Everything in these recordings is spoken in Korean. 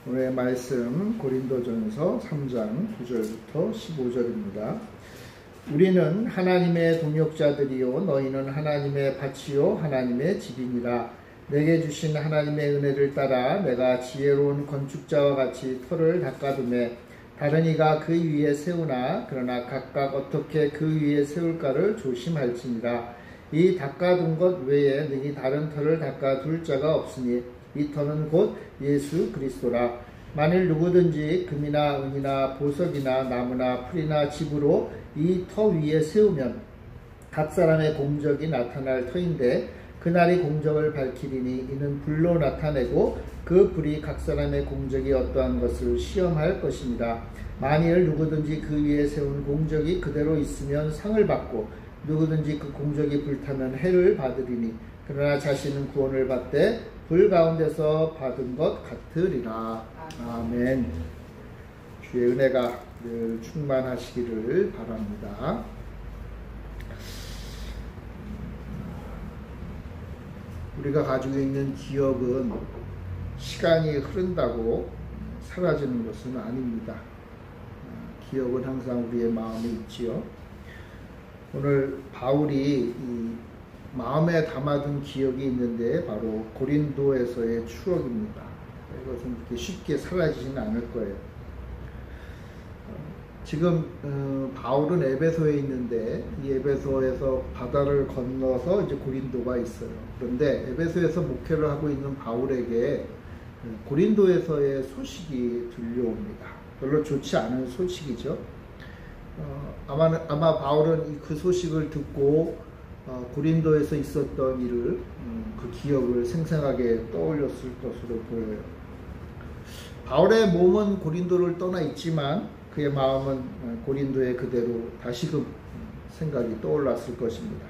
오늘의 말씀 고린도전서 3장 9절부터 15절입니다. 우리는 하나님의 동역자들이요 너희는 하나님의 밭이요 하나님의 집이니라. 내게 주신 하나님의 은혜를 따라 내가 지혜로운 건축자와 같이 터를 닦아두매 다른 이가 그 위에 세우나 그러나 각각 어떻게 그 위에 세울까를 조심할지니라. 이 닦아둔 것 외에 능히 다른 터를 닦아둘 자가 없으니 이 터는 곧 예수 그리스도라. 만일 누구든지 금이나 은이나 보석이나 나무나 풀이나 집으로 이 터 위에 세우면 각 사람의 공적이 나타날 터인데 그날이 공적을 밝히리니 이는 불로 나타내고 그 불이 각 사람의 공적이 어떠한 것을 시험할 것입니다. 만일 누구든지 그 위에 세운 공적이 그대로 있으면 상을 받고 누구든지 그 공적이 불타면 해를 받으리니 그러나 자신은 구원을 받되 불 가운데서 받은 것 같으리라. 아멘. 주의 은혜가 늘 충만하시기를 바랍니다. 우리가 가지고 있는 기억은 시간이 흐른다고 사라지는 것은 아닙니다. 기억은 항상 우리의 마음에 있지요. 오늘 바울이 이 마음에 담아둔 기억이 있는데 바로 고린도에서의 추억입니다. 이것은 그렇게 쉽게 사라지지는 않을 거예요. 지금 바울은 에베소에 있는데 이 에베소에서 바다를 건너서 이제 고린도가 있어요. 그런데 에베소에서 목회를 하고 있는 바울에게 고린도에서의 소식이 들려옵니다. 별로 좋지 않은 소식이죠. 아마 바울은 그 소식을 듣고 고린도에서 있었던 일을 그 기억을 생생하게 떠올렸을 것으로 보여요. 바울의 몸은 고린도를 떠나 있지만 그의 마음은 고린도에 그대로 다시금 생각이 떠올랐을 것입니다.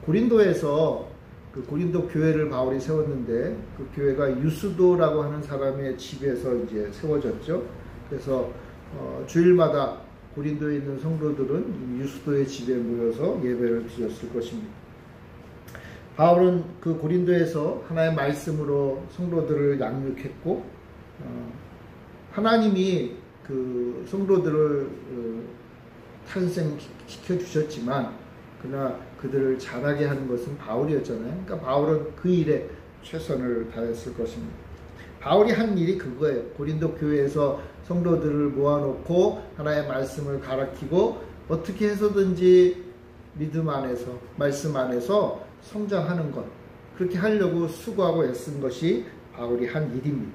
고린도에서 그 고린도 교회를 바울이 세웠는데 그 교회가 유스도라고 하는 사람의 집에서 이제 세워졌죠. 그래서 주일마다 고린도에 있는 성도들은 유스도의 집에 모여서 예배를 드렸을 것입니다. 바울은 그 고린도에서 하나의 말씀으로 성도들을 양육했고 하나님이 그 성도들을 탄생시켜 주셨지만 그러나 그들을 자라게 하는 것은 바울이었잖아요. 그러니까 바울은 그 일에 최선을 다했을 것입니다. 바울이 한 일이 그거예요. 고린도 교회에서 성도들을 모아놓고 하나의 말씀을 가르치고 어떻게 해서든지 믿음 안에서 말씀 안에서 성장하는 것, 그렇게 하려고 수고하고 애쓴 것이 바울이 한 일입니다.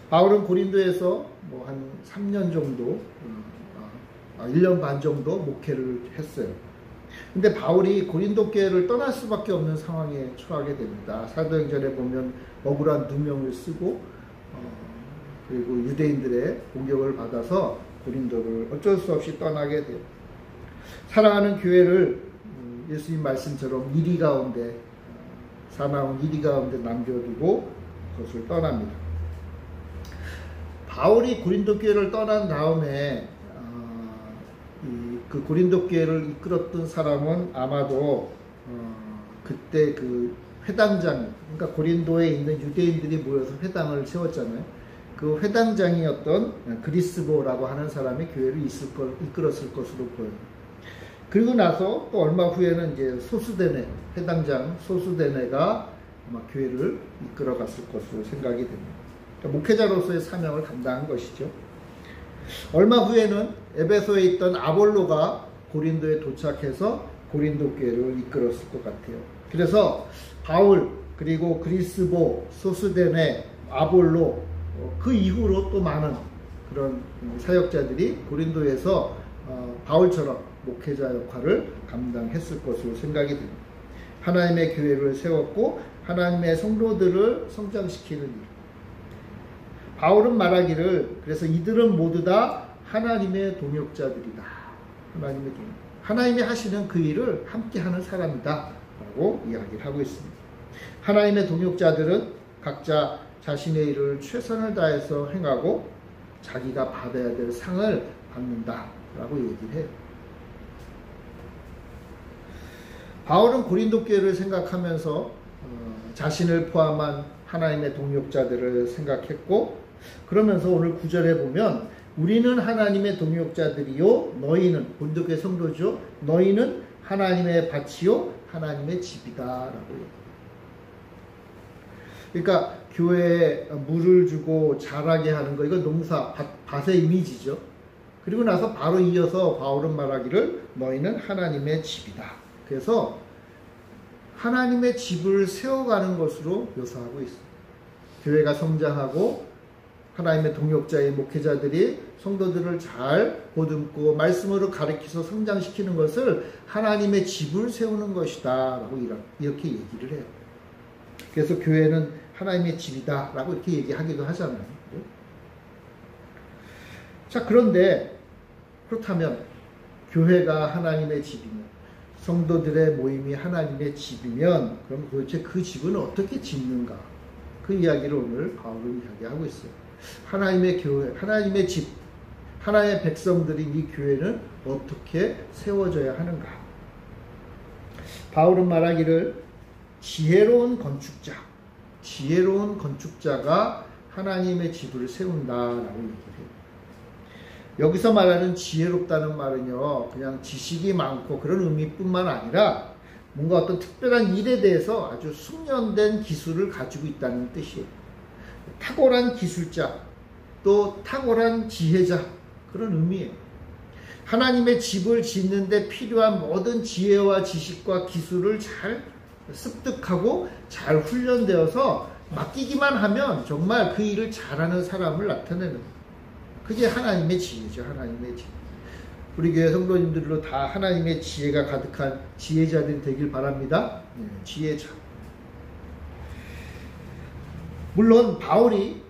바울은 고린도에서 뭐 한 3년 정도 1년 반 정도 목회를 했어요. 근데 바울이 고린도 교회를 떠날 수밖에 없는 상황에 처하게 됩니다. 사도행전에 보면 억울한 누명을 쓰고 그리고 유대인들의 공격을 받아서 고린도를 어쩔 수 없이 떠나게 돼요. 사랑하는 교회를 예수님 말씀처럼 이리 가운데 사나운 이리 가운데 남겨두고 그것을 떠납니다. 바울이 고린도 교회를 떠난 다음에 그 고린도 교회를 이끌었던 사람은 아마도 그때 그 회당장, 그러니까 고린도에 있는 유대인들이 모여서 회당을 세웠잖아요. 그 회당장이었던 그리스보라고 하는 사람이 교회를 이끌었을 것으로 보여요. 그리고 나서 또 얼마 후에는 이제 소수대네, 회당장 소수대네가 아마 교회를 이끌어갔을 것으로 생각이 됩니다. 그러니까 목회자로서의 사명을 감당한 것이죠. 얼마 후에는 에베소에 있던 아볼로가 고린도에 도착해서 고린도 교회를 이끌었을 것 같아요. 그래서 바울 그리고 그리스보, 소스데네, 아볼로 그 이후로 또 많은 그런 사역자들이 고린도에서 바울처럼 목회자 역할을 감당했을 것으로 생각이 됩니다. 하나님의 교회를 세웠고 하나님의 성도들을 성장시키는 일. 바울은 말하기를 그래서 이들은 모두 다 하나님의 동역자들이다. 하나님이 하시는 그 일을 함께하는 사람이다 라고 이야기를 하고 있습니다. 하나님의 동역자들은 각자 자신의 일을 최선을 다해서 행하고 자기가 받아야 될 상을 받는다 라고 얘기를 해요. 바울은 고린도 교회를 생각하면서 자신을 포함한 하나님의 동역자들을 생각했고 그러면서 오늘 9절에 보면 우리는 하나님의 동역자들이요 너희는 본도교회 성도죠. 너희는 하나님의 밭이요 하나님의 집이다 라고. 그러니까 교회에 물을 주고 자라게 하는 거 이건 농사 밭의 이미지죠. 그리고 나서 바로 이어서 바울은 말하기를 너희는 하나님의 집이다. 그래서 하나님의 집을 세워가는 것으로 묘사하고 있습니다. 교회가 성장하고 하나님의 동역자의 목회자들이 성도들을 잘 보듬고 말씀으로 가르쳐서 성장시키는 것을 하나님의 집을 세우는 것이다 라고 이렇게 얘기를 해요. 그래서 교회는 하나님의 집이다 라고 이렇게 얘기하기도 하잖아요. 자, 그런데 그렇다면 교회가 하나님의 집이면 성도들의 모임이 하나님의 집이면 그럼 도대체 그 집은 어떻게 짓는가? 그 이야기를 오늘 바울은 이야기하고 있어요. 하나님의 교회, 하나님의 집, 하나님의 백성들인 이 교회는 어떻게 세워져야 하는가? 바울은 말하기를 지혜로운 건축자가 하나님의 집을 세운다라고 얘기를 해요. 여기서 말하는 지혜롭다는 말은요, 그냥 지식이 많고 그런 의미뿐만 아니라 뭔가 어떤 특별한 일에 대해서 아주 숙련된 기술을 가지고 있다는 뜻이에요. 탁월한 기술자, 또 탁월한 지혜자, 그런 의미예요. 하나님의 집을 짓는데 필요한 모든 지혜와 지식과 기술을 잘 습득하고 잘 훈련되어서 맡기기만 하면 정말 그 일을 잘하는 사람을 나타내는 거예요. 그게 하나님의 지혜죠. 하나님의 지혜. 우리 교회 성도님들로 다 하나님의 지혜가 가득한 지혜자들이 되길 바랍니다. 지혜자. 물론 바울이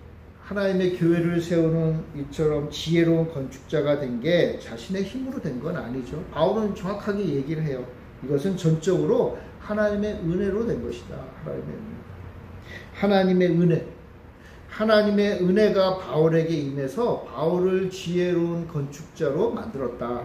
하나님의 교회를 세우는 이처럼 지혜로운 건축자가 된 게 자신의 힘으로 된 건 아니죠. 바울은 정확하게 얘기를 해요. 이것은 전적으로 하나님의 은혜로 된 것이다. 하나님의 은혜. 하나님의 은혜가 바울에게 임해서 바울을 지혜로운 건축자로 만들었다.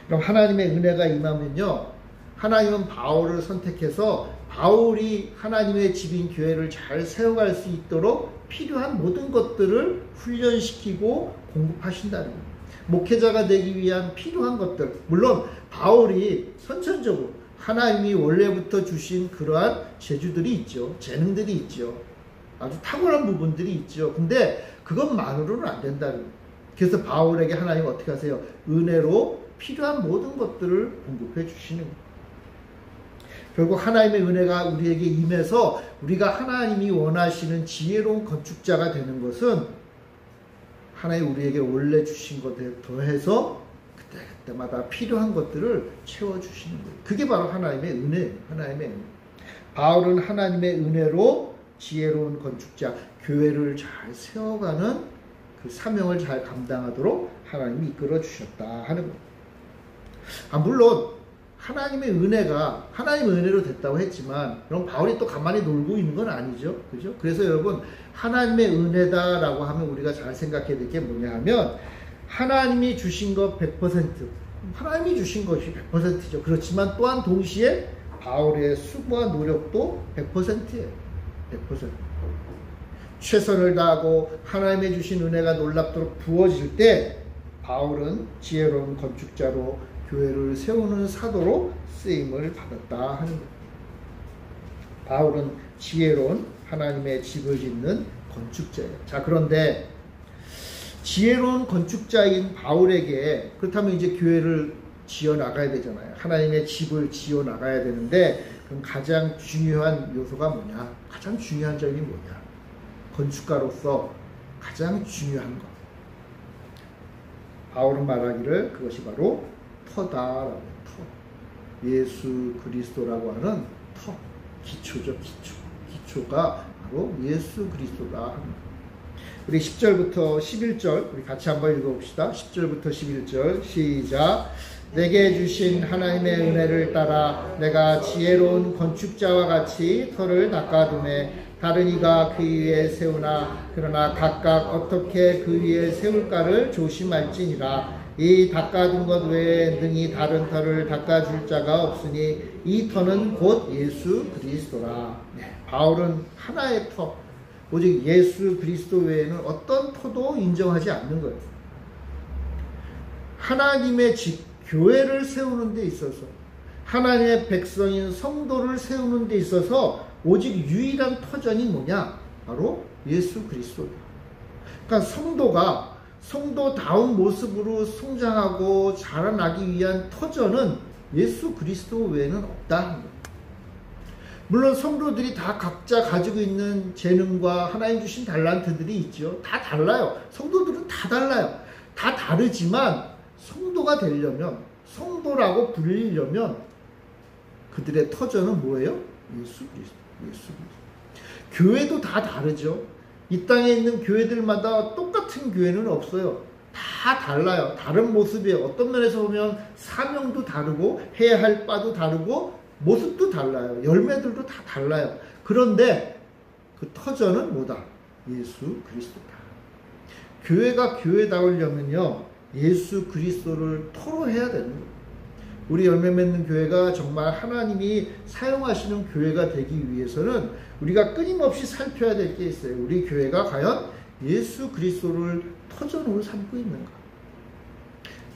그럼 하나님의 은혜가 임하면요, 하나님은 바울을 선택해서 바울이 하나님의 집인 교회를 잘 세워갈 수 있도록 필요한 모든 것들을 훈련시키고 공급하신다는 거예요. 목회자가 되기 위한 필요한 것들, 물론 바울이 선천적으로 하나님이 원래부터 주신 그러한 재주들이 있죠. 재능들이 있죠. 아주 탁월한 부분들이 있죠. 근데 그것만으로는 안 된다는 거예요. 그래서 바울에게 하나님 어떻게 하세요? 은혜로 필요한 모든 것들을 공급해 주시는 거예요. 결국 하나님의 은혜가 우리에게 임해서 우리가 하나님이 원하시는 지혜로운 건축자가 되는 것은 하나님 우리에게 원래 주신 것에 더해서 그때마다 필요한 것들을 채워주시는 거예요. 그게 바로 하나님의 은혜예요. 하나님의 은혜. 바울은 하나님의 은혜로 지혜로운 건축자, 교회를 잘 세워가는 그 사명을 잘 감당하도록 하나님이 이끌어 주셨다 하는 거예요. 물론 하나님의 은혜가 하나님의 은혜로 됐다고 했지만 그럼 바울이 또 가만히 놀고 있는 건 아니죠. 그죠? 그래서 여러분 하나님의 은혜다라고 하면 우리가 잘 생각해야 될 게 뭐냐 하면 하나님이 주신 것 100%, 하나님이 주신 것이 100%죠. 그렇지만 또한 동시에 바울의 수고와 노력도 100%예요. 100%. 최선을 다하고 하나님의 주신 은혜가 놀랍도록 부어질 때 바울은 지혜로운 건축자로 교회를 세우는 사도로 쓰임을 받았다 하는 거예요. 바울은 지혜로운 하나님의 집을 짓는 건축자예요. 자, 그런데 지혜로운 건축자인 바울에게 그렇다면 이제 교회를 지어 나가야 되잖아요. 하나님의 집을 지어 나가야 되는데 그럼 가장 중요한 요소가 뭐냐? 가장 중요한 점이 뭐냐? 건축가로서 가장 중요한 것. 바울은 말하기를 그것이 바로 터다라고. 터. 예수 그리스도라고 하는 터. 기초죠. 기초가 바로 예수 그리스도다 하는 것. 우리 10절부터 11절 우리 같이 한번 읽어봅시다. 10절부터 11절 시작. 내게 주신 하나님의 은혜를 따라 내가 지혜로운 건축자와 같이 터를 닦아두매 다른 이가 그 위에 세우나 그러나 각각 어떻게 그 위에 세울까를 조심할지니라. 이 닦아둔 것 외에 능히 다른 터를 닦아줄 자가 없으니 이 터는 곧 예수 그리스도라. 바울은 하나의 터, 오직 예수 그리스도 외에는 어떤 터도 인정하지 않는 거예요. 하나님의 집, 교회를 세우는 데 있어서, 하나님의 백성인 성도를 세우는 데 있어서 오직 유일한 터전이 뭐냐? 바로 예수 그리스도다. 그러니까 성도가 성도다운 모습으로 성장하고 자라나기 위한 터전은 예수 그리스도 외에는 없다. 물론 성도들이 다 각자 가지고 있는 재능과 하나님 주신 달란트들이 있죠. 다 달라요. 성도들은 다 달라요. 다 다르지만 성도가 되려면, 성도라고 불리려면 그들의 터전은 뭐예요? 예수 그리스도. 예수 그리스도. 교회도 다 다르죠. 이 땅에 있는 교회들마다 똑같은 교회는 없어요. 다 달라요. 다른 모습이에요. 어떤 면에서 보면 사명도 다르고 해야 할 바도 다르고 모습도 달라요. 열매들도 다 달라요. 그런데 그 터전은 뭐다? 예수 그리스도다. 교회가 교회다우려면요, 예수 그리스도를 토로해야 되는 거예요. 우리 열매 맺는 교회가 정말 하나님이 사용하시는 교회가 되기 위해서는 우리가 끊임없이 살펴야 될 게 있어요. 우리 교회가 과연 예수 그리스도를 터전으로 삼고 있는가?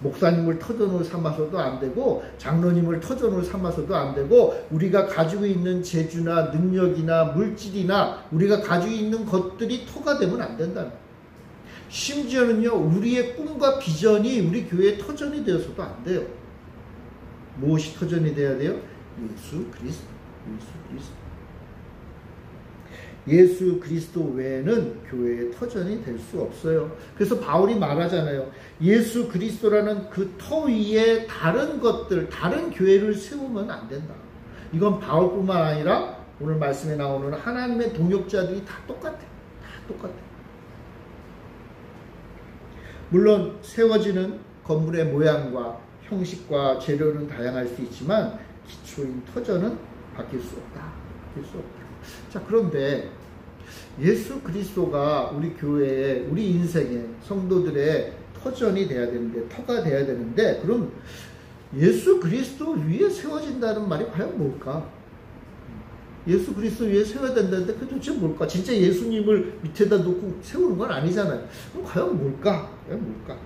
목사님을 터전으로 삼아서도 안 되고, 장로님을 터전으로 삼아서도 안 되고, 우리가 가지고 있는 재주나 능력이나 물질이나 우리가 가지고 있는 것들이 터가 되면 안 된다는 거예요. 심지어는요, 우리의 꿈과 비전이 우리 교회의 터전이 되어서도 안 돼요. 무엇이 터전이 돼야 돼요? 예수 그리스도. 예수 그리스도. 예수 그리스도 외에는 교회의 터전이 될 수 없어요. 그래서 바울이 말하잖아요. 예수 그리스도라는 그 터 위에 다른 것들, 다른 교회를 세우면 안 된다. 이건 바울뿐만 아니라 오늘 말씀에 나오는 하나님의 동역자들이 다 똑같아요. 다 똑같아요. 물론 세워지는 건물의 모양과 형식과 재료는 다양할 수 있지만 기초인 터전은 바뀔 수 없다. 바뀔 수 없다. 자, 그런데 예수 그리스도가 우리 교회에, 우리 인생에, 성도들의 터전이 돼야 되는데, 터가 돼야 되는데, 그럼 예수 그리스도 위에 세워진다는 말이 과연 뭘까? 예수 그리스도 위에 세워야 된다는데 그게 도대체 뭘까? 진짜 예수님을 밑에다 놓고 세우는 건 아니잖아요. 그럼 과연 뭘까? 과연 뭘까?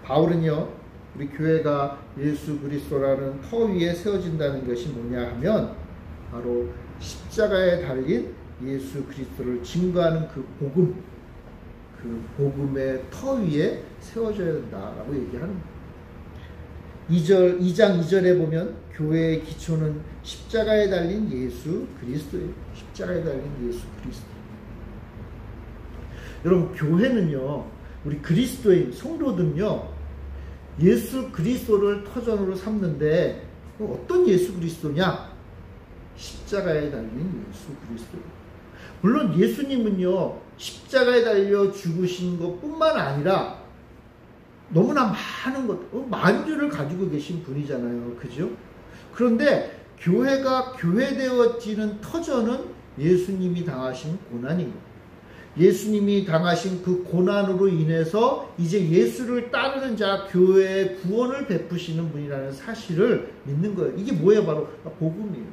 바울은요, 우리 교회가 예수 그리스도라는 터 위에 세워진다는 것이 뭐냐 하면 바로 십자가에 달린 예수 그리스도를 증거하는 그 복음, 그 복음의 터 위에 세워져야 된다라고 얘기하는 거예요. 2장 2절에 보면 교회의 기초는 십자가에 달린 예수 그리스도예요. 십자가에 달린 예수 그리스도. 여러분, 교회는요, 우리 그리스도인 성도들은요, 예수 그리스도를 터전으로 삼는데 어떤 예수 그리스도냐? 십자가에 달린 예수 그리스도. 물론 예수님은요, 십자가에 달려 죽으신 것뿐만 아니라 너무나 많은 것, 만주를 가지고 계신 분이잖아요. 그죠? 그런데 교회가 교회되어지는 터전은 예수님이 당하신 고난입니다. 예수님이 당하신 그 고난으로 인해서 이제 예수를 따르는 자, 교회에 구원을 베푸시는 분이라는 사실을 믿는 거예요. 이게 뭐예요? 바로 복음이에요.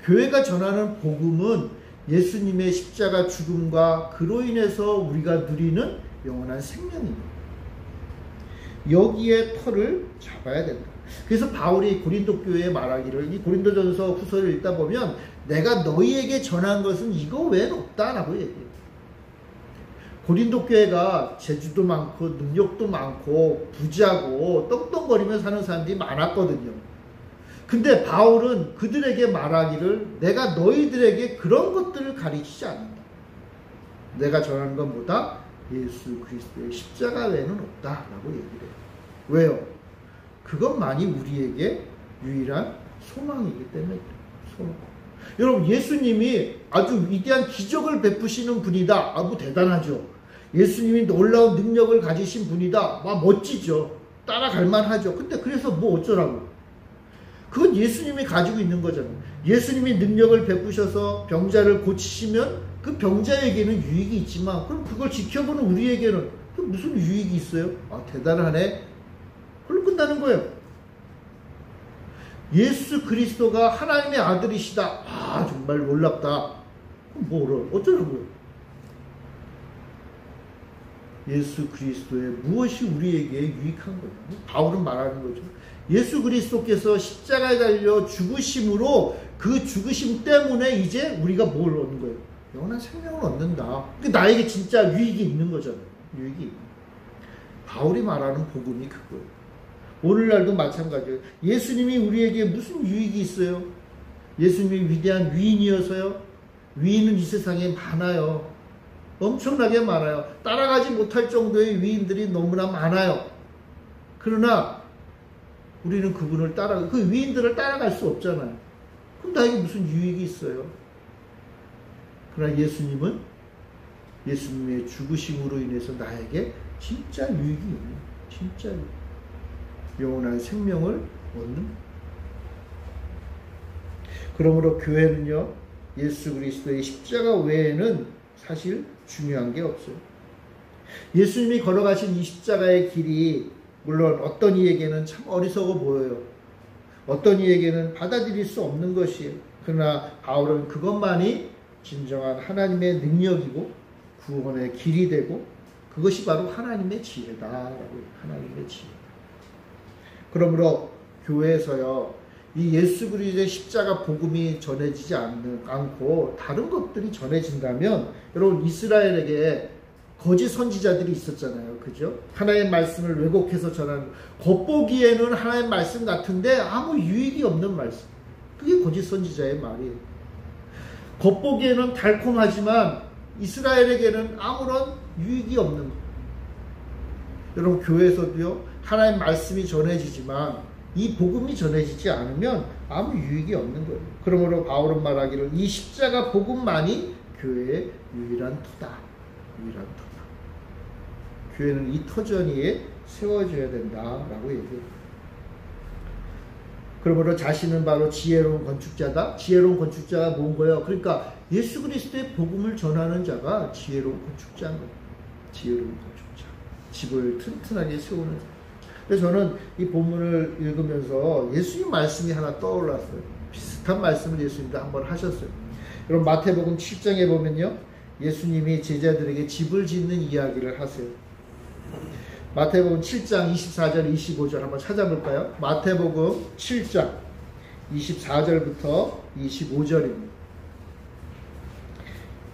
교회가 전하는 복음은 예수님의 십자가 죽음과 그로 인해서 우리가 누리는 영원한 생명입니다. 여기에 터를 잡아야 된다. 그래서 바울이 고린도 교회에 말하기를, 이 고린도전서 후서를 읽다 보면 내가 너희에게 전한 것은 이거 외엔 없다라고 얘기해요. 고린도 교회가 재주도 많고 능력도 많고 부자고 떵떵거리며 사는 사람들이 많았거든요. 근데 바울은 그들에게 말하기를 내가 너희들에게 그런 것들을 가르치지 않는다. 내가 전하는 것보다 예수 그리스도의 십자가 외에는 없다라고 얘기를 해요. 왜요? 그것만이 우리에게 유일한 소망이기 때문에 소망. 여러분, 예수님이 아주 위대한 기적을 베푸시는 분이다. 뭐 대단하죠. 예수님이 놀라운 능력을 가지신 분이다. 멋지죠. 따라갈 만하죠. 근데 그래서 뭐 어쩌라고? 그건 예수님이 가지고 있는 거잖아요. 예수님이 능력을 베푸셔서 병자를 고치시면 그 병자에게는 유익이 있지만 그럼 그걸 지켜보는 우리에게는 무슨 유익이 있어요? 대단하네. 그걸로 끝나는 거예요. 예수 그리스도가 하나님의 아들이시다. 정말 놀랍다. 뭐를 어쩌라고요? 예수 그리스도의 무엇이 우리에게 유익한 거예요? 바울은 말하는 거죠. 예수 그리스도께서 십자가에 달려 죽으심으로 그 죽으심 때문에 이제 우리가 뭘 얻는 거예요? 영원한 생명을 얻는다. 나에게 진짜 유익이 있는 거잖아요. 유익이. 바울이 말하는 복음이 그거예요. 오늘날도 마찬가지예요. 예수님이 우리에게 무슨 유익이 있어요? 예수님이 위대한 위인이어서요? 위인은 이 세상에 많아요. 엄청나게 많아요. 따라가지 못할 정도의 위인들이 너무나 많아요. 그러나 우리는 그분을 그 위인들을 따라갈 수 없잖아요. 그럼 나에게 무슨 유익이 있어요? 그러나 예수님은 예수님의 죽으심으로 인해서 나에게 진짜 유익이 있는, 진짜 영원한 생명을 얻는. 그러므로 교회는요, 예수 그리스도의 십자가 외에는 사실 중요한 게 없어요. 예수님이 걸어가신 이 십자가의 길이 물론 어떤 이에게는 참 어리석어 보여요. 어떤 이에게는 받아들일 수 없는 것이에요. 그러나 바울은 그것만이 진정한 하나님의 능력이고 구원의 길이 되고 그것이 바로 하나님의 지혜다라고. 하나님의 지혜. 그러므로 교회에서요, 이 예수 그리스도의 십자가 복음이 전해지지 않고 다른 것들이 전해진다면, 여러분 이스라엘에게 거짓 선지자들이 있었잖아요. 그죠? 하나님의 말씀을 왜곡해서 전하는, 겉보기에는 하나님의 말씀 같은데 아무 유익이 없는 말씀. 그게 거짓 선지자의 말이에요. 겉보기에는 달콤하지만 이스라엘에게는 아무런 유익이 없는 거예요. 여러분 교회에서도요, 하나님의 말씀이 전해지지만 이 복음이 전해지지 않으면 아무 유익이 없는 거예요. 그러므로 바울은 말하기를 이 십자가 복음만이 교회의 유일한 터다. 유일한 터다. 교회는 이 터전위에 세워져야 된다라고 얘기해요. 그러므로 자신은 바로 지혜로운 건축자다. 지혜로운 건축자가 뭔가요? 그러니까 예수 그리스도의 복음을 전하는 자가 지혜로운 건축자인 거예요. 지혜로운 건축자. 집을 튼튼하게 세우는 자. 그래서 저는 이 본문을 읽으면서 예수님 말씀이 하나 떠올랐어요. 비슷한 말씀을 예수님도 한번 하셨어요. 여러분 마태복음 7장에 보면요, 예수님이 제자들에게 집을 짓는 이야기를 하세요. 마태복음 7장 24절 25절 한번 찾아볼까요? 마태복음 7장 24절부터 25절입니다.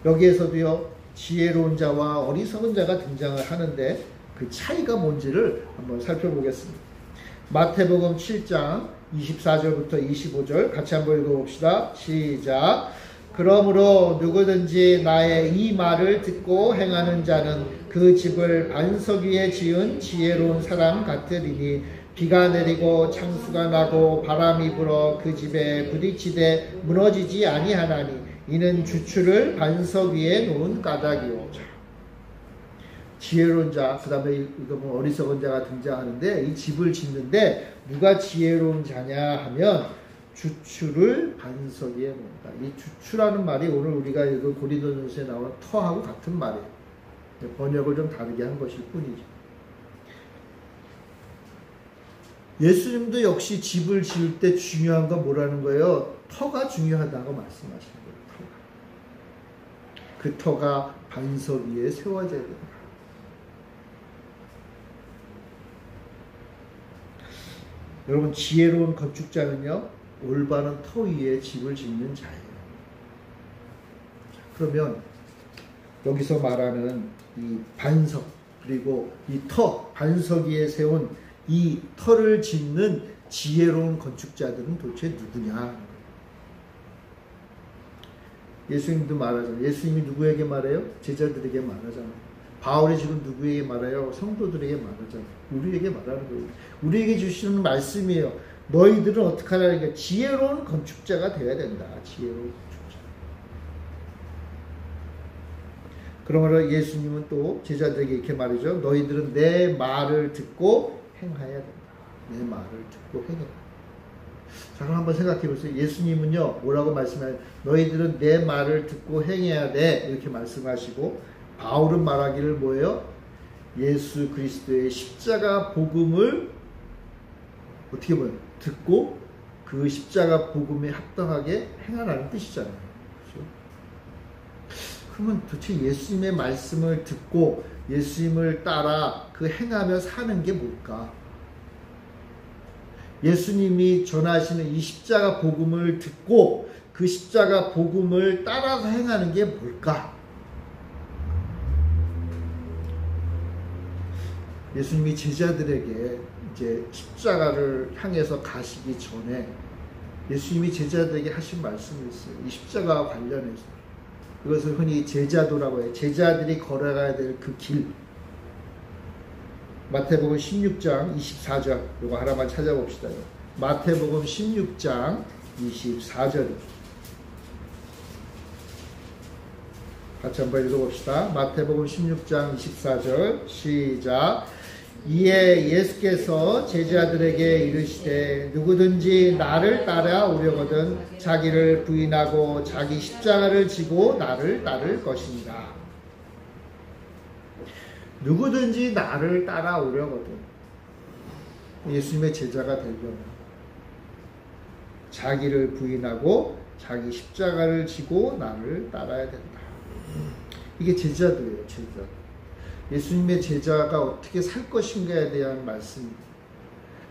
여기에서도요, 지혜로운 자와 어리석은 자가 등장을 하는데 그 차이가 뭔지를 한번 살펴보겠습니다. 마태복음 7장 24절부터 25절 같이 한번 읽어봅시다. 시작. 그러므로 누구든지 나의 이 말을 듣고 행하는 자는 그 집을 반석 위에 지은 지혜로운 사람 같으리니 비가 내리고 창수가 나고 바람이 불어 그 집에 부딪히되 무너지지 아니하나니 이는 주추를 반석 위에 놓은 까닭이요. 지혜로운 자, 그 다음에 이거 어리석은 자가 등장하는데, 이 집을 짓는데 누가 지혜로운 자냐 하면 주추를 반석 위에 놓는다. 이 주추라는 말이 오늘 우리가 읽은 고린도전서에 나오는 터하고 같은 말이에요. 번역을 좀 다르게 한 것일 뿐이죠. 예수님도 역시 집을 지을 때 중요한 건 뭐라는 거예요? 터가 중요하다고 말씀하시는 거예요. 터가. 그 터가 반석 위에 세워져야 된다. 여러분 지혜로운 건축자는요, 올바른 터 위에 집을 짓는 자예요. 그러면 여기서 말하는 이 반석, 그리고 이 터, 반석 위에 세운 이 터를 짓는 지혜로운 건축자들은 도대체 누구냐? 예수님도 말하잖아요. 예수님이 누구에게 말해요? 제자들에게 말하잖아요. 바울이 지금 누구에게 말해요? 성도들에게 말하잖아요. 우리에게 말하는 거예요. 우리에게 주시는 말씀이에요. 너희들은 어떻게 하냐니까 지혜로운 건축자가 되어야 된다. 지혜로운 건축자. 그러므로 예수님은 또 제자들에게 이렇게 말이죠. 너희들은 내 말을 듣고 행해야 된다. 내 말을 듣고 행해야 된다. 자, 그럼 한번 생각해 보세요. 예수님은요, 뭐라고 말씀하세요? 너희들은 내 말을 듣고 행해야 돼. 이렇게 말씀하시고, 바울은 말하기를 뭐예요? 예수 그리스도의 십자가 복음을 어떻게 보면 듣고 그 십자가 복음에 합당하게 행하라는 뜻이잖아요. 그렇죠? 그러면 도대체 예수님의 말씀을 듣고 예수님을 따라 그 행하며 사는 게 뭘까? 예수님이 전하시는 이 십자가 복음을 듣고 그 십자가 복음을 따라서 행하는 게 뭘까? 예수님이 제자들에게 이제 십자가를 향해서 가시기 전에 예수님이 제자들에게 하신 말씀이 있어요. 이 십자가와 관련해서. 그것을 흔히 제자도라고 해요. 제자들이 걸어가야 될 그 길. 마태복음 16장 24절. 이거 하나만 찾아봅시다. 마태복음 16장 24절. 같이 한번 읽어봅시다. 마태복음 16장 24절. 시작. 이에 예수께서 제자들에게 이르시되 누구든지 나를 따라오려거든 자기를 부인하고 자기 십자가를 지고 나를 따를 것이니라. 누구든지 나를 따라오려거든 예수님의 제자가 되려면 자기를 부인하고 자기 십자가를 지고 나를 따라야 된다. 이게 제자들이에요. 제자. 예수님의 제자가 어떻게 살 것인가에 대한 말씀입니다.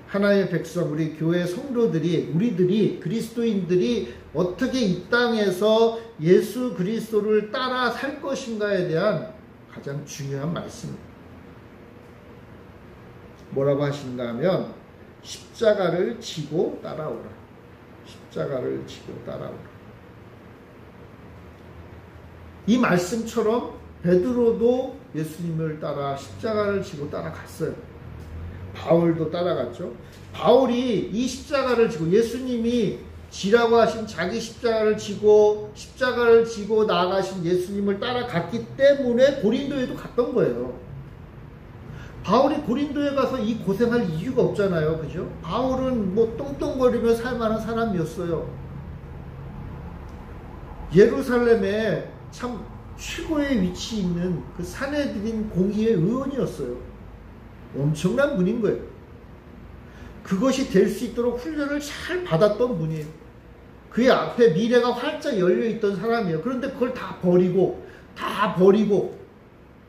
하나님의 백성, 우리 교회 성도들이, 우리들이, 그리스도인들이 어떻게 이 땅에서 예수 그리스도를 따라 살 것인가에 대한 가장 중요한 말씀입니다. 뭐라고 하신가 하면 십자가를 지고 따라오라. 십자가를 지고 따라오라. 이 말씀처럼 베드로도 예수님을 따라 십자가를 지고 따라갔어요. 바울도 따라갔죠. 바울이 이 십자가를 지고 예수님이 지라고 하신 자기 십자가를 지고 나아가신 예수님을 따라갔기 때문에 고린도에도 갔던 거예요. 바울이 고린도에 가서 이 고생할 이유가 없잖아요. 그죠? 바울은 뭐 똥똥거리며 살만한 사람이었어요. 예루살렘에 참 최고의 위치에 있는 그 산헤드린 공의회 의원이었어요. 엄청난 분인 거예요. 그것이 될 수 있도록 훈련을 잘 받았던 분이에요. 그의 앞에 미래가 활짝 열려있던 사람이에요. 그런데 그걸 다 버리고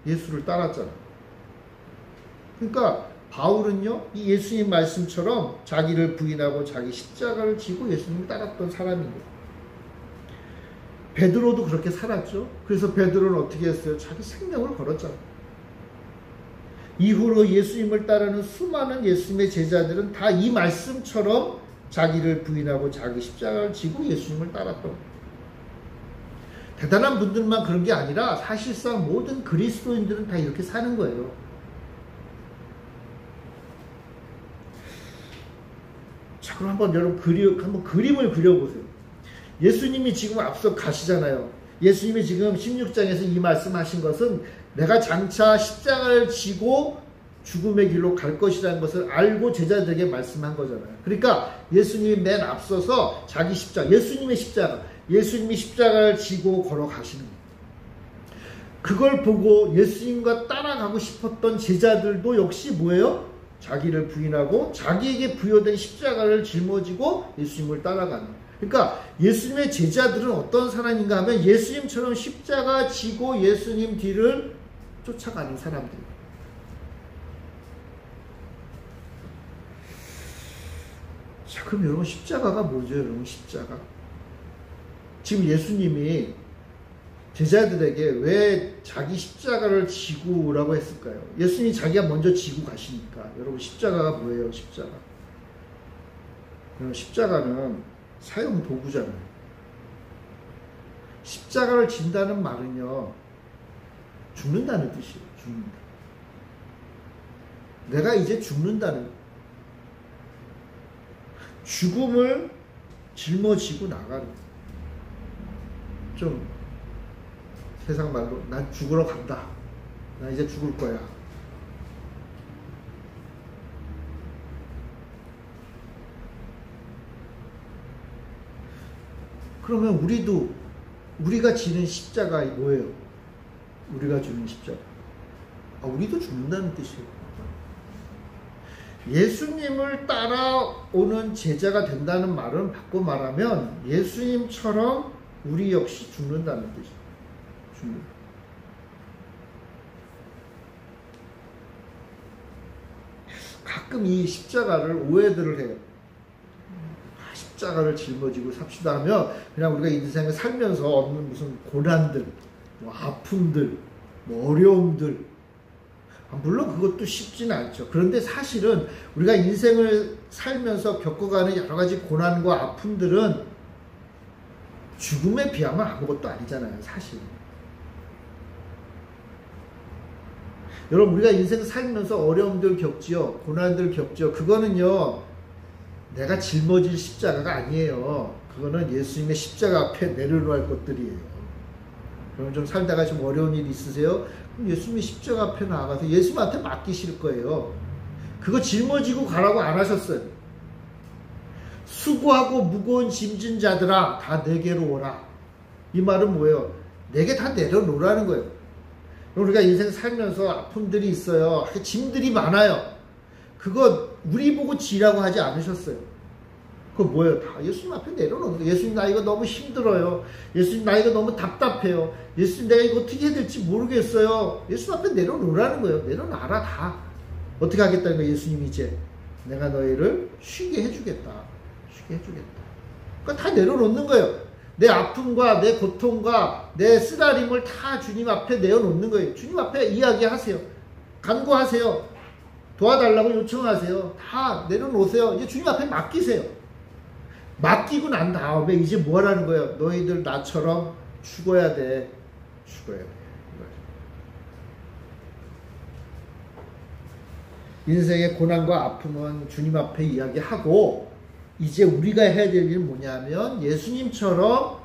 예수를 따랐잖아요. 그러니까 바울은요, 이 예수님 말씀처럼 자기를 부인하고 자기 십자가를 지고 예수님을 따랐던 사람입니다. 베드로도 그렇게 살았죠. 그래서 베드로는 어떻게 했어요? 자기 생명을 걸었잖아요. 이후로 예수님을 따르는 수많은 예수님의 제자들은 다 이 말씀처럼 자기를 부인하고 자기 십자가를 지고 예수님을 따랐던 거예요. 대단한 분들만 그런 게 아니라 사실상 모든 그리스도인들은 다 이렇게 사는 거예요. 자, 그럼 한번 여러분 그림을 그려보세요. 예수님이 지금 앞서 가시잖아요. 예수님이 지금 16장에서 이 말씀하신 것은 내가 장차 십자가를 지고 죽음의 길로 갈 것이라는 것을 알고 제자들에게 말씀한 거잖아요. 그러니까 예수님이 맨 앞서서 자기 십자가, 예수님이 십자가를 지고 걸어가시는 거예요. 그걸 보고 예수님과 따라가고 싶었던 제자들도 역시 뭐예요? 자기를 부인하고 자기에게 부여된 십자가를 짊어지고 예수님을 따라가는 거예요. 그러니까 예수님의 제자들은 어떤 사람인가 하면 예수님처럼 십자가 지고 예수님 뒤를 쫓아가는 사람들입니다. 자, 그럼 여러분 십자가가 뭐죠? 여러분 십자가. 지금 예수님이 제자들에게 왜 자기 십자가를 지고라고 했을까요? 예수님이 자기가 먼저 지고 가시니까. 여러분 십자가가 뭐예요? 십자가. 여러분 십자가는 사용 도구잖아요. 십자가를 진다는 말은요, 죽는다는 뜻이에요. 죽는다. 내가 이제 죽는다는, 죽음을 짊어지고 나가는, 좀 세상 말로 난 죽으러 간다. 나 이제 죽을 거야. 그러면 우리가 지는 십자가 뭐예요? 우리가 지는 십자가. 우리도 죽는다는 뜻이에요. 예수님을 따라오는 제자가 된다는 말은 바꿔 말하면 예수님처럼 우리 역시 죽는다는 뜻이에요. 죽는. 가끔 이 십자가를 오해들을 해요. 십자가를 짊어지고 삽시다 하면 그냥 우리가 인생을 살면서 얻는 무슨 고난들, 뭐 아픔들, 뭐 어려움들, 물론 그것도 쉽지는 않죠. 그런데 사실은 우리가 인생을 살면서 겪어가는 여러 가지 고난과 아픔들은 죽음에 비하면 아무것도 아니잖아요, 사실. 여러분, 우리가 인생 살면서 어려움들 겪지요, 고난들 겪지요. 그거는요, 내가 짊어질 십자가가 아니에요. 그거는 예수님의 십자가 앞에 내려놓을 것들이에요. 그럼 좀 살다가 좀 어려운 일 있으세요? 그럼 예수님의 십자가 앞에 나가서 예수님한테 맡기실 거예요. 그거 짊어지고 가라고 안 하셨어요. 수고하고 무거운 짐진 자들아 다 내게로 오라. 이 말은 뭐예요? 내게 다 내려놓으라는 거예요. 우리가 인생 살면서 아픔들이 있어요. 짐들이 많아요. 그거 우리 보고 지라고 하지 않으셨어요. 그거 뭐예요? 다 예수님 앞에 내려놓는 거예요. 예수님, 나 이거 너무 힘들어요. 예수님, 나 이거 너무 답답해요. 예수님, 내가 이거 어떻게 해야 될지 모르겠어요. 예수님 앞에 내려놓으라는 거예요. 내려놔라 다. 어떻게 하겠다는 거예요? 예수님이 이제 내가 너희를 쉬게 해주겠다. 쉬게 해주겠다. 그러니까 다 내려놓는 거예요. 내 아픔과 내 고통과 내 쓰라림을 다 주님 앞에 내어놓는 거예요. 주님 앞에 이야기하세요. 간구하세요. 도와달라고 요청하세요. 다 내려놓으세요. 이제 주님 앞에 맡기세요. 맡기고 난 다음에 이제 뭐 하라는 거예요? 너희들 나처럼 죽어야 돼. 죽어야 돼. 인생의 고난과 아픔은 주님 앞에 이야기하고 이제 우리가 해야 될 일은 뭐냐면 예수님처럼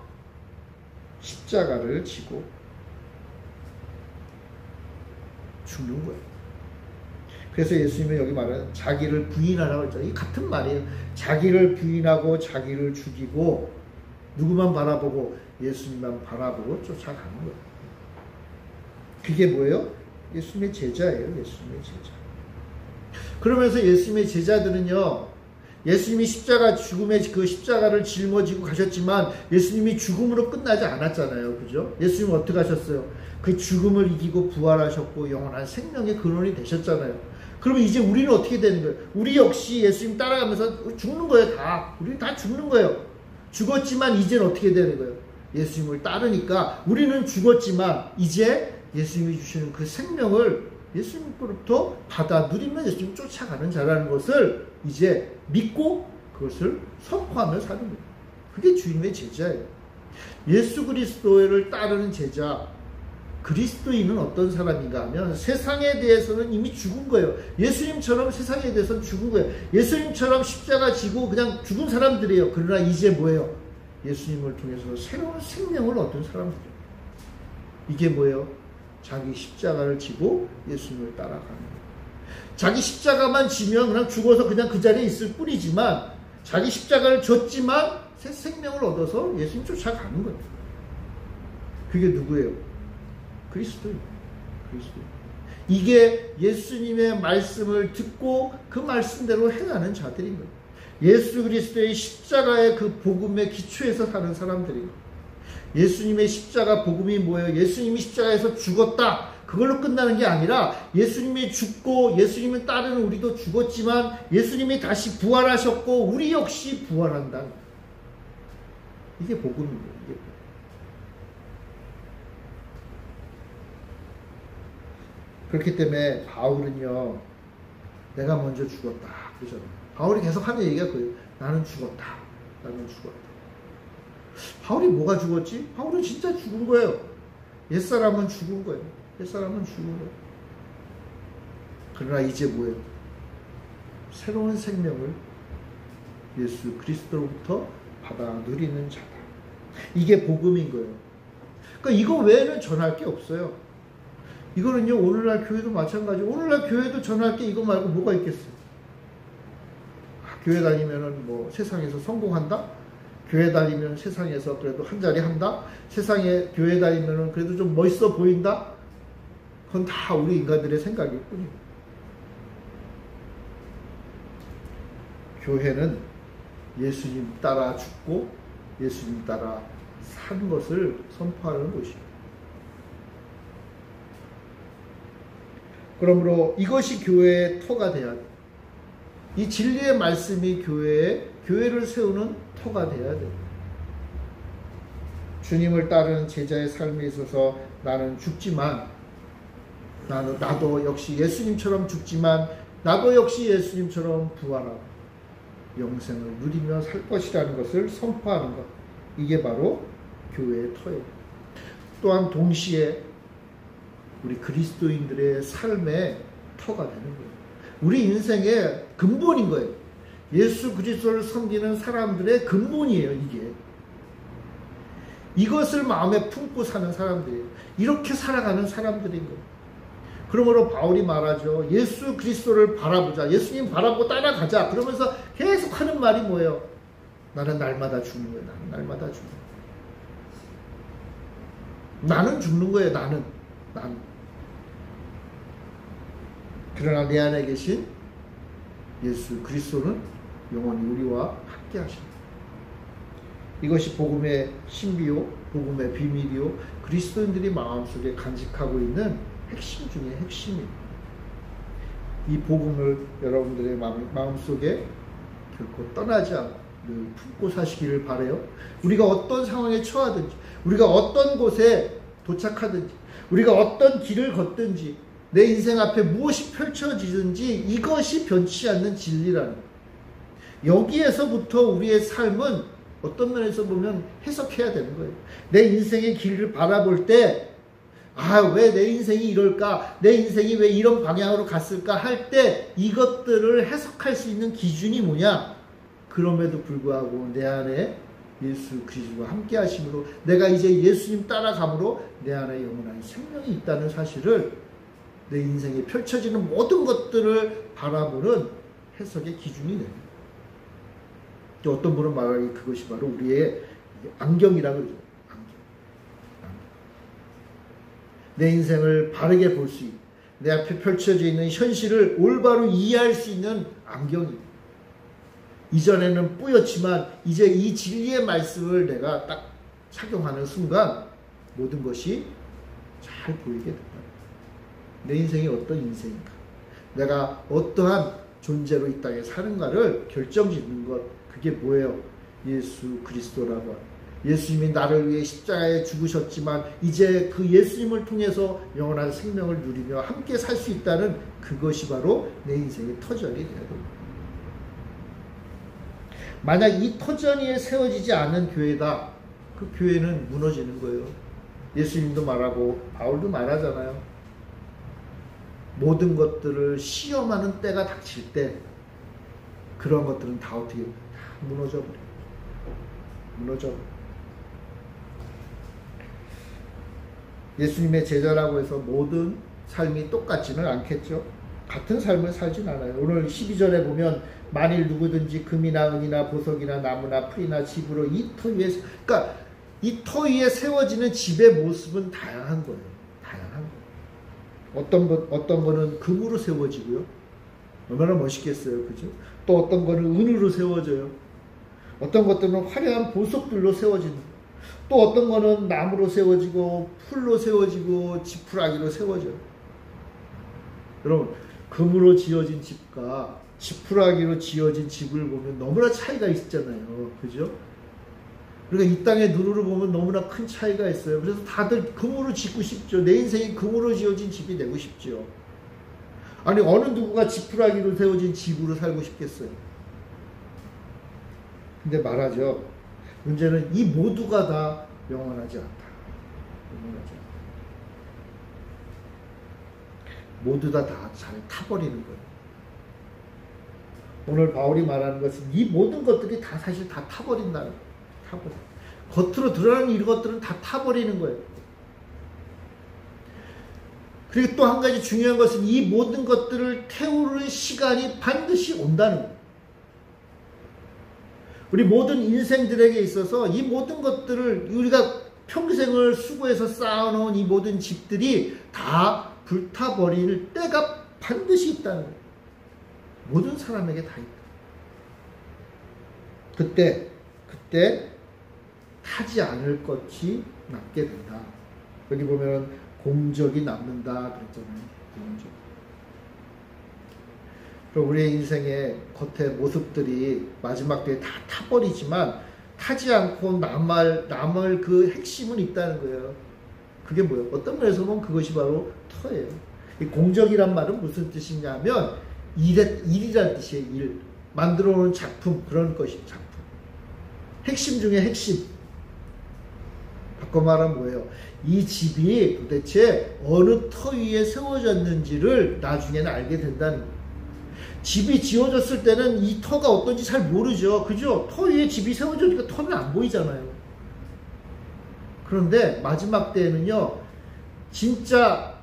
십자가를 지고 죽는 거예요. 그래서 예수님은 여기 말하는 자기를 부인하라고 했잖아요. 이 같은 말이에요. 자기를 부인하고 자기를 죽이고 누구만 바라보고 예수님만 바라보고 쫓아가는 거예요. 그게 뭐예요? 예수님의 제자예요. 예수님의 제자. 그러면서 예수님의 제자들은요, 예수님이 죽음의 그 십자가를 짊어지고 가셨지만 예수님이 죽음으로 끝나지 않았잖아요. 그죠? 예수님은 어떻게 하셨어요? 그 죽음을 이기고 부활하셨고 영원한 생명의 근원이 되셨잖아요. 그러면 이제 우리는 어떻게 되는 거예요? 우리 역시 예수님 따라가면서 죽는 거예요. 다. 우리는 다 죽는 거예요. 죽었지만 이제는 어떻게 되는 거예요? 예수님을 따르니까 우리는 죽었지만 이제 예수님이 주시는 그 생명을 예수님으로부터 받아 누리면 예수님 쫓아가는 자라는 것을 이제 믿고 그것을 선포하며 사는 거예요. 그게 주님의 제자예요. 예수 그리스도를 따르는 제자, 그리스도인은 어떤 사람인가 하면 세상에 대해서는 이미 죽은 거예요. 예수님처럼 세상에 대해서는 죽은 거예요. 예수님처럼 십자가 지고 그냥 죽은 사람들이에요. 그러나 이제 뭐예요? 예수님을 통해서 새로운 생명을 얻은 사람들이에요. 이게 뭐예요? 자기 십자가를 지고 예수님을 따라가는 거예요. 자기 십자가만 지면 그냥 죽어서 그냥 그 자리에 있을 뿐이지만 자기 십자가를 졌지만 새 생명을 얻어서 예수님 쫓아가는 거예요. 그게 누구예요? 그리스도예요. 그리스도. 이게 예수님의 말씀을 듣고 그 말씀대로 행하는 자들인 거예요. 예수 그리스도의 십자가의 그 복음의 기초에서 사는 사람들이에요. 예수님의 십자가 복음이 뭐예요? 예수님이 십자가에서 죽었다. 그걸로 끝나는 게 아니라 예수님이 죽고 예수님을 따르는 우리도 죽었지만 예수님이 다시 부활하셨고 우리 역시 부활한다. 이게 복음입니다. 이게 복음. 그렇기 때문에 바울은요, 내가 먼저 죽었다. 그러잖아요. 바울이 계속 하는 얘기가 그거예요. 나는 죽었다. 나는 죽었다. 바울이 뭐가 죽었지? 바울은 진짜 죽은 거예요. 옛사람은 죽은 거예요. 옛사람은 죽은 거예요. 그러나 이제 뭐예요? 새로운 생명을 예수 그리스도로부터 받아 누리는 자다. 이게 복음인 거예요. 그러니까 이거 외에는 전할 게 없어요. 이거는요, 오늘날 교회도 마찬가지고, 오늘날 교회도 전할 게 이거 말고 뭐가 있겠어요? 교회 다니면은 뭐 세상에서 성공한다? 교회 다니면 세상에서 그래도 한 자리 한다? 세상에 교회 다니면은 그래도 좀 멋있어 보인다? 그건 다 우리 인간들의 생각일 뿐이에요. 교회는 예수님 따라 죽고 예수님 따라 사는 것을 선포하는 곳이에요. 그러므로 이것이 교회의 터가 돼야 돼. 이 진리의 말씀이 교회를 세우는 터가 돼야 돼. 주님을 따르는 제자의 삶에 있어서 나는 죽지만 나도 역시 예수님처럼 죽지만 나도 역시 예수님처럼 부활하고 영생을 누리며 살 것이라는 것을 선포하는 것. 이게 바로 교회의 터예요. 또한 동시에 우리 그리스도인들의 삶의 터가 되는 거예요. 우리 인생의 근본인 거예요. 예수 그리스도를 섬기는 사람들의 근본이에요. 이것을 마음에 품고 사는 사람들이에요. 이렇게 살아가는 사람들인 거예요. 그러므로 바울이 말하죠. 예수 그리스도를 바라보자. 예수님 바라보고 따라가자. 그러면서 계속 하는 말이 뭐예요? 나는 날마다 죽는 거예요. 나는 날마다 죽는 거예요. 나는 죽는 거예요. 나는. 그러나 내 안에 계신 예수 그리스도는 영원히 우리와 함께 하십니다. 이것이 복음의 신비요, 복음의 비밀이요, 그리스도인들이 마음속에 간직하고 있는 핵심 중에 핵심입니다. 이 복음을 여러분들의 마음속에 결코 떠나지 않고 늘 품고 사시기를 바라요. 우리가 어떤 상황에 처하든지, 우리가 어떤 곳에 도착하든지, 우리가 어떤 길을 걷든지, 내 인생 앞에 무엇이 펼쳐지든지 이것이 변치 않는 진리라는 거예요. 여기에서부터 우리의 삶은 어떤 면에서 보면 해석해야 되는 거예요. 내 인생의 길을 바라볼 때 왜 내 인생이 이럴까? 내 인생이 왜 이런 방향으로 갔을까? 할 때 이것들을 해석할 수 있는 기준이 뭐냐? 그럼에도 불구하고 내 안에 예수 그리스도와 함께 하심으로 내가 이제 예수님 따라감으로 내 안에 영원한 생명이 있다는 사실을 내 인생에 펼쳐지는 모든 것들을 바라보는 해석의 기준이 됩니다. 어떤 분은 말하기 그것이 바로 우리의 안경이라고 그러죠. 내 인생을 바르게 볼 수 있는, 내 앞에 펼쳐져 있는 현실을 올바로 이해할 수 있는 안경입니다. 이전에는 뿌옇지만 이제 이 진리의 말씀을 내가 딱 착용하는 순간 모든 것이 잘 보이게 된다. 내 인생이 어떤 인생인가, 내가 어떠한 존재로 이 땅에 사는가를 결정짓는 것, 그게 뭐예요? 예수 그리스도라고 합니다. 예수님이 나를 위해 십자가에 죽으셨지만 이제 그 예수님을 통해서 영원한 생명을 누리며 함께 살 수 있다는 그것이 바로 내 인생의 터전이 되어야 됩니다. 만약 이 터전 위에 세워지지 않는 교회다, 그 교회는 무너지는 거예요. 예수님도 말하고 바울도 말하잖아요. 모든 것들을 시험하는 때가 닥칠 때 그런 것들은 다 어떻게 다 무너져버려요. 무너져. 예수님의 제자라고 해서 모든 삶이 똑같지는 않겠죠. 같은 삶을 살진 않아요. 오늘 12절에 보면 만일 누구든지 금이나 은이나 보석이나 나무나 풀이나 집으로 이 터 위에, 그러니까 이 터 위에 세워지는 집의 모습은 다양한 거예요. 다양한 거예요. 어떤 거는 금으로 세워지고요. 얼마나 멋있겠어요. 그죠? 또 어떤 거는 은으로 세워져요. 어떤 것들은 화려한 보석들로 세워지는 거예요. 또 어떤 거는 나무로 세워지고 풀로 세워지고 지푸라기로 세워져요. 여러분, 금으로 지어진 집과 지푸라기로 지어진 집을 보면 너무나 차이가 있잖아요. 그죠? 그러니까 이 땅의 눈으로 보면 너무나 큰 차이가 있어요. 그래서 다들 금으로 짓고 싶죠. 내 인생이 금으로 지어진 집이 되고 싶죠. 아니, 어느 누구가 지푸라기로 세워진 집으로 살고 싶겠어요. 근데 말하죠. 문제는 이 모두가 다 영원하지 않다. 영원하지 않다. 모두 다 잘 타버리는 거예요. 오늘 바울이 말하는 것은 이 모든 것들이 다 사실 다 타버린다는 거예요. 타버려. 겉으로 드러나는 이런 것들은 다 타버리는 거예요. 그리고 또 한 가지 중요한 것은 이 모든 것들을 태우는 시간이 반드시 온다는 거예요. 우리 모든 인생들에게 있어서 이 모든 것들을 우리가 평생을 수고해서 쌓아놓은 이 모든 집들이 다 불타버릴 때가 반드시 있다는 거예요. 모든 사람에게 다 있다. 그때 타지 않을 것이 남게 된다. 여기 보면 공적이 남는다 그랬잖아요. 공적. 그리고 우리의 인생의 겉의 모습들이 마지막 때에 다 타버리지만 타지 않고 남을 그 핵심은 있다는 거예요. 그게 뭐예요? 어떤 면에서 보면 그것이 바로 터예요. 이 공적이란 말은 무슨 뜻이냐면 일이란 뜻이에요. 일. 만들어 놓은 작품, 그런 것이 작품. 핵심 중에 핵심. 바꿔 말하면 뭐예요? 이 집이 도대체 어느 터 위에 세워졌는지를 나중에는 알게 된다는 거예요. 집이 지어졌을 때는 이 터가 어떤지 잘 모르죠. 그죠? 터 위에 집이 세워졌으니까 터는 안 보이잖아요. 그런데 마지막 때에는요, 진짜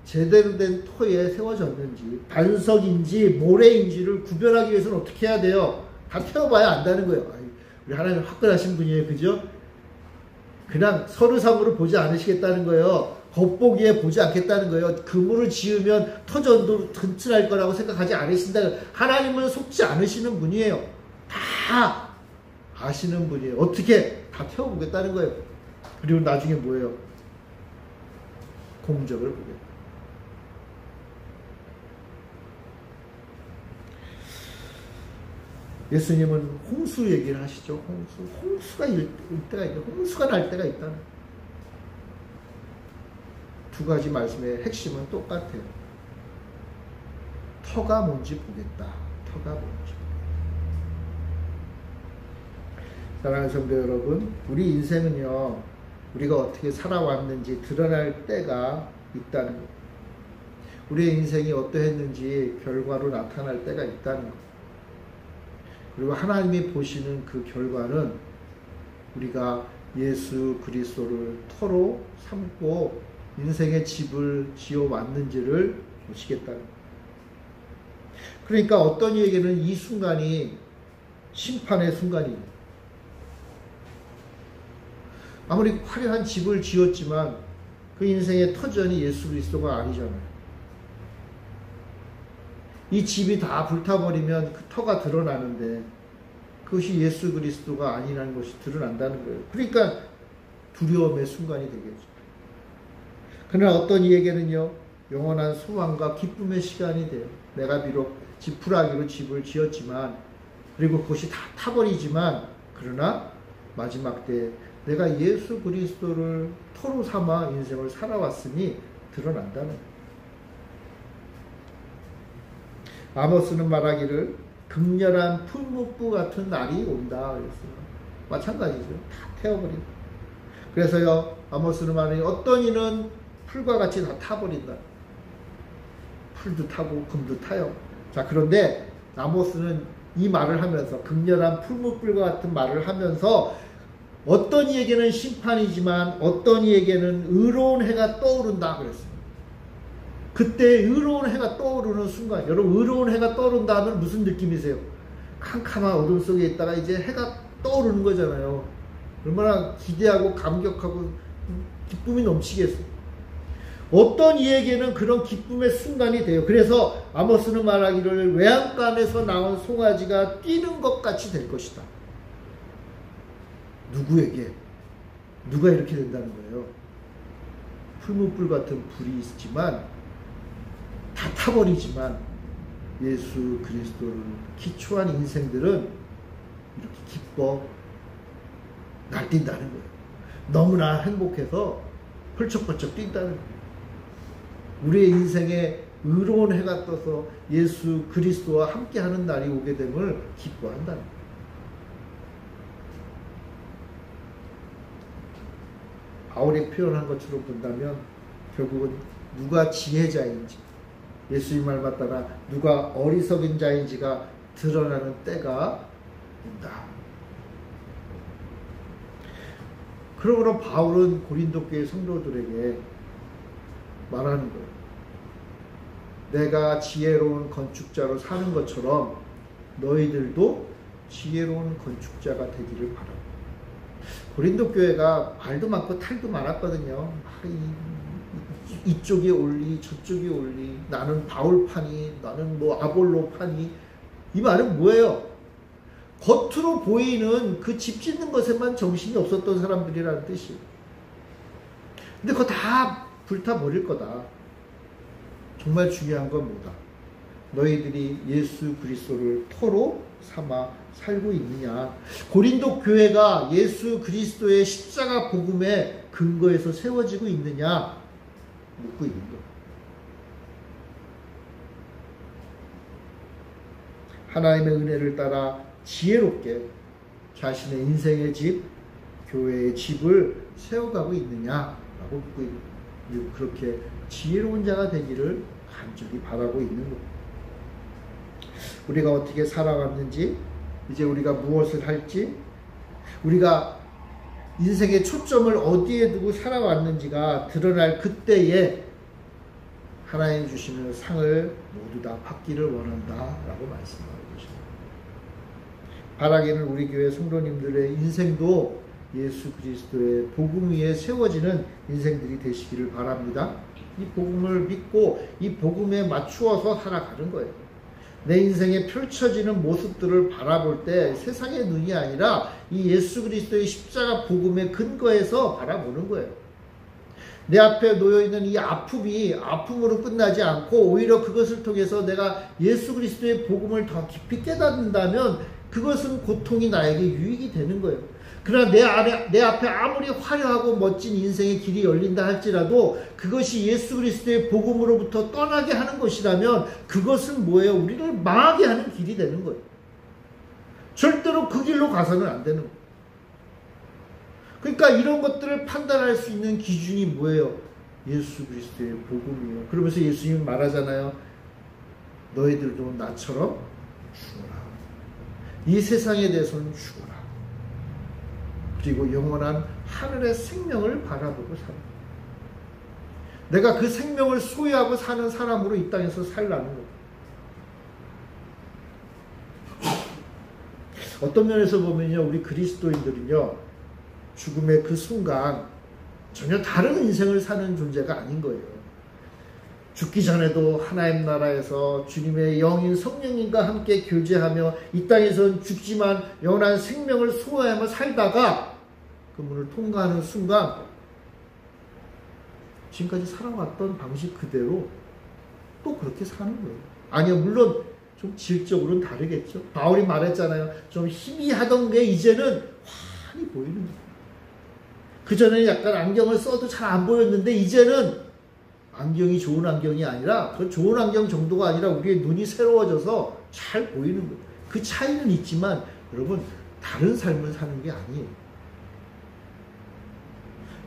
제대로 된 터에 세워졌는지, 반석인지 모래인지를 구별하기 위해서는 어떻게 해야 돼요? 다 태워봐야 안다는 거예요. 우리 하나님 화끈하신 분이에요. 그죠? 그냥 서류상으로 보지 않으시겠다는 거예요. 겉보기에 보지 않겠다는 거예요. 그물을 지으면 터전도 튼튼할 거라고 생각하지 않으신다. 하나님은 속지 않으시는 분이에요. 다 아시는 분이에요. 어떻게 다 태워보겠다는 거예요. 그리고 나중에 뭐예요? 공적을 보겠다. 예수님은 홍수 얘기를 하시죠. 홍수가 일 때가 있다. 홍수가 날 때가 있다. 두 가지 말씀의 핵심은 똑같아요. 터가 뭔지 보겠다. 터가 뭔지. 사랑하는 성도 여러분, 우리 인생은요, 우리가 어떻게 살아왔는지 드러날 때가 있다는 것. 우리의 인생이 어떠했는지 결과로 나타날 때가 있다는 것. 그리고 하나님이 보시는 그 결과는 우리가 예수 그리스도를 터로 삼고 인생의 집을 지어왔는지를 보시겠다는 거예요. 그러니까 어떤 이에게는 이 순간이 심판의 순간이에요. 아무리 화려한 집을 지었지만 그 인생의 터전이 예수 그리스도가 아니잖아요. 이 집이 다 불타버리면 그 터가 드러나는데 그것이 예수 그리스도가 아니라는 것이 드러난다는 거예요. 그러니까 두려움의 순간이 되겠죠. 그러나 어떤 이에게는요, 영원한 소망과 기쁨의 시간이 돼요. 내가 비록 지푸라기로 집을 지었지만, 그리고 그것이 다 타버리지만, 그러나 마지막 때 내가 예수 그리스도를 터로 삼아 인생을 살아왔으니 드러난다는 거예요. 아모스는 말하기를 극렬한 풀무불 같은 날이 온다 그랬어요. 마찬가지죠. 다 태워버린다. 그래서요, 아모스는 말하니 어떤 이는 풀과 같이 다 타버린다. 풀도 타고 금도 타요. 자, 그런데 아모스는 이 말을 하면서, 극렬한 풀무불과 같은 말을 하면서 어떤 이에게는 심판이지만 어떤 이에게는 의로운 해가 떠오른다 그랬어요. 그때 의로운 해가 떠오르는 순간, 여러분, 의로운 해가 떠오른다 하면 무슨 느낌이세요? 캄캄한 어둠 속에 있다가 이제 해가 떠오르는 거잖아요. 얼마나 기대하고 감격하고 기쁨이 넘치겠어요. 어떤 이에게는 그런 기쁨의 순간이 돼요. 그래서 아모스는 말하기를 외양간에서 나온 송아지가 뛰는 것 같이 될 것이다. 누구에게? 누가 이렇게 된다는 거예요? 풀무불 같은 불이 있지만 다 타버리지만 예수 그리스도를 기초한 인생들은 이렇게 기뻐 날뛴다는 거예요. 너무나 행복해서 펄쩍펄쩍 뛴다는 거예요. 우리의 인생에 의로운 해가 떠서 예수 그리스도와 함께하는 날이 오게 됨을 기뻐한다는 거예요. 바울이 표현한 것처럼 본다면 결국은 누가 지혜자인지, 예수님 말 따라 누가 어리석은 자인지가 드러나는 때가 온다. 그러므로 바울은 고린도 교회 성도들에게 말하는 거예요. 내가 지혜로운 건축자로 사는 것처럼 너희들도 지혜로운 건축자가 되기를 바랍니다. 고린도 교회가 말도 많고 탈도 많았거든요. 이쪽이 옳리 저쪽이 옳리, 나는 바울파니, 나는 뭐 아볼로파니. 이 말은 뭐예요? 겉으로 보이는 그 집 짓는 것에만 정신이 없었던 사람들이라는 뜻이에요. 근데 그거 다 불타버릴 거다. 정말 중요한 건 뭐다? 너희들이 예수 그리스도를 터로 삼아 살고 있느냐. 고린도 교회가 예수 그리스도의 십자가 복음의 근거에서 세워지고 있느냐 묻고 있는 거예요. 하나님의 은혜를 따라 지혜롭게 자신의 인생의 집, 교회의 집을 세워가고 있느냐라고 묻고 있는 거예요. 그렇게 지혜로운 자가 되기를 간절히 바라고 있는 거예요. 우리가 어떻게 살아왔는지, 이제 우리가 무엇을 할지, 우리가 인생의 초점을 어디에 두고 살아왔는지가 드러날 그때에 하나님 주시는 상을 모두 다 받기를 원한다라고 말씀하고 계십니다. 바라기는 우리 교회 성도님들의 인생도 예수 그리스도의 복음 위에 세워지는 인생들이 되시기를 바랍니다. 이 복음을 믿고 이 복음에 맞추어서 살아가는 거예요. 내 인생에 펼쳐지는 모습들을 바라볼 때 세상의 눈이 아니라 이 예수 그리스도의 십자가 복음의 근거에서 바라보는 거예요. 내 앞에 놓여있는 이 아픔이 아픔으로 끝나지 않고 오히려 그것을 통해서 내가 예수 그리스도의 복음을 더 깊이 깨닫는다면 그것은 고통이 나에게 유익이 되는 거예요. 그러나 내 앞에 아무리 화려하고 멋진 인생의 길이 열린다 할지라도 그것이 예수 그리스도의 복음으로부터 떠나게 하는 것이라면 그것은 뭐예요? 우리를 망하게 하는 길이 되는 거예요. 절대로 그 길로 가서는 안 되는 거예요. 그러니까 이런 것들을 판단할 수 있는 기준이 뭐예요? 예수 그리스도의 복음이에요. 그러면서 예수님은 말하잖아요. 너희들도 나처럼 죽어라. 이 세상에 대해서는 죽어라. 그리고 영원한 하늘의 생명을 바라보고 살아. 내가 그 생명을 소유하고 사는 사람으로 이 땅에서 살라는 거예요. 어떤 면에서 보면요, 우리 그리스도인들은요, 죽음의 그 순간 전혀 다른 인생을 사는 존재가 아닌 거예요. 죽기 전에도 하나님 나라에서 주님의 영인 성령님과 함께 교제하며 이 땅에서는 죽지만 영원한 생명을 소유하며 살다가 그 문을 통과하는 순간 지금까지 살아왔던 방식 그대로 또 그렇게 사는 거예요. 아니요, 물론 좀 질적으로는 다르겠죠. 바울이 말했잖아요. 좀 희미하던 게 이제는 환히 보이는 거예요. 그전에는 약간 안경을 써도 잘 안 보였는데 이제는 안경이 좋은 안경이 아니라 그 좋은 안경 정도가 아니라 우리의 눈이 새로워져서 잘 보이는 거예요. 그 차이는 있지만 여러분 다른 삶을 사는 게 아니에요.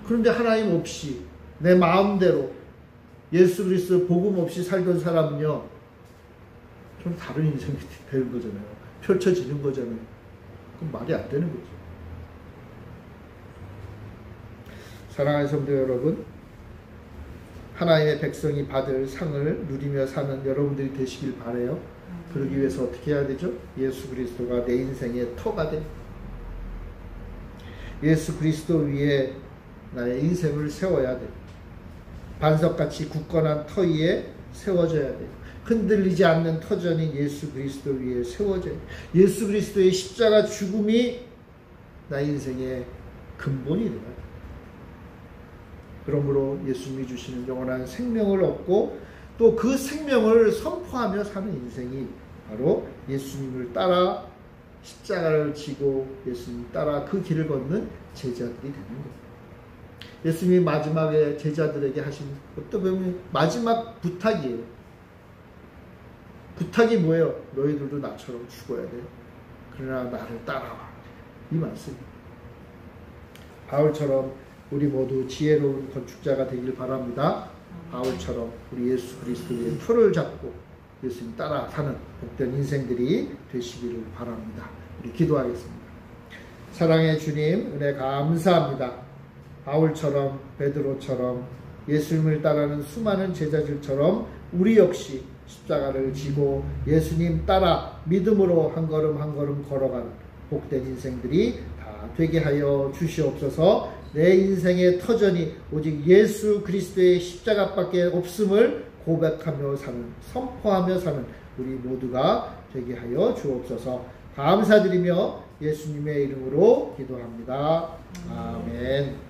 그런데 하나님 없이 내 마음대로 예수 그리스도 복음 없이 살던 사람은요 좀 다른 인생이 되는 거잖아요. 펼쳐지는 거잖아요. 그럼 말이 안 되는 거죠. 사랑하는 성도 여러분, 하나님의 백성이 받을 상을 누리며 사는 여러분들이 되시길 바라요. 그러기 위해서 어떻게 해야 되죠? 예수 그리스도가 내 인생의 터가 돼. 예수 그리스도 위에 나의 인생을 세워야 돼. 반석같이 굳건한 터 위에 세워져야 돼. 흔들리지 않는 터전인 예수 그리스도 위에 세워져야 돼. 예수 그리스도의 십자가 죽음이 나의 인생의 근본이 되어야 돼. 그러므로 예수님이 주시는 영원한 생명을 얻고 또 그 생명을 선포하며 사는 인생이 바로 예수님을 따라 십자가를 지고 예수님 따라 그 길을 걷는 제자들이 되는 거예요. 예수님이 마지막에 제자들에게 하신 어떻게 보면 마지막 부탁이에요. 부탁이 뭐예요? 너희들도 나처럼 죽어야 돼. 그러나 나를 따라와. 이 말씀이에요. 바울처럼 우리 모두 지혜로운 건축자가 되길 바랍니다. 바울처럼 우리 예수 그리스도의 표를 잡고 예수님 따라 사는 복된 인생들이 되시기를 바랍니다. 우리 기도하겠습니다. 사랑의 주님, 은혜 감사합니다. 바울처럼 베드로처럼 예수님을 따르는 수많은 제자들처럼 우리 역시 십자가를 지고 예수님 따라 믿음으로 한 걸음 한 걸음 걸어가는 복된 인생들이 다 되게 하여 주시옵소서. 내 인생의 터전이 오직 예수 그리스도의 십자가밖에 없음을 고백하며 사는, 선포하며 사는 우리 모두가 되게 하여 주옵소서. 감사드리며 예수님의 이름으로 기도합니다. 아멘.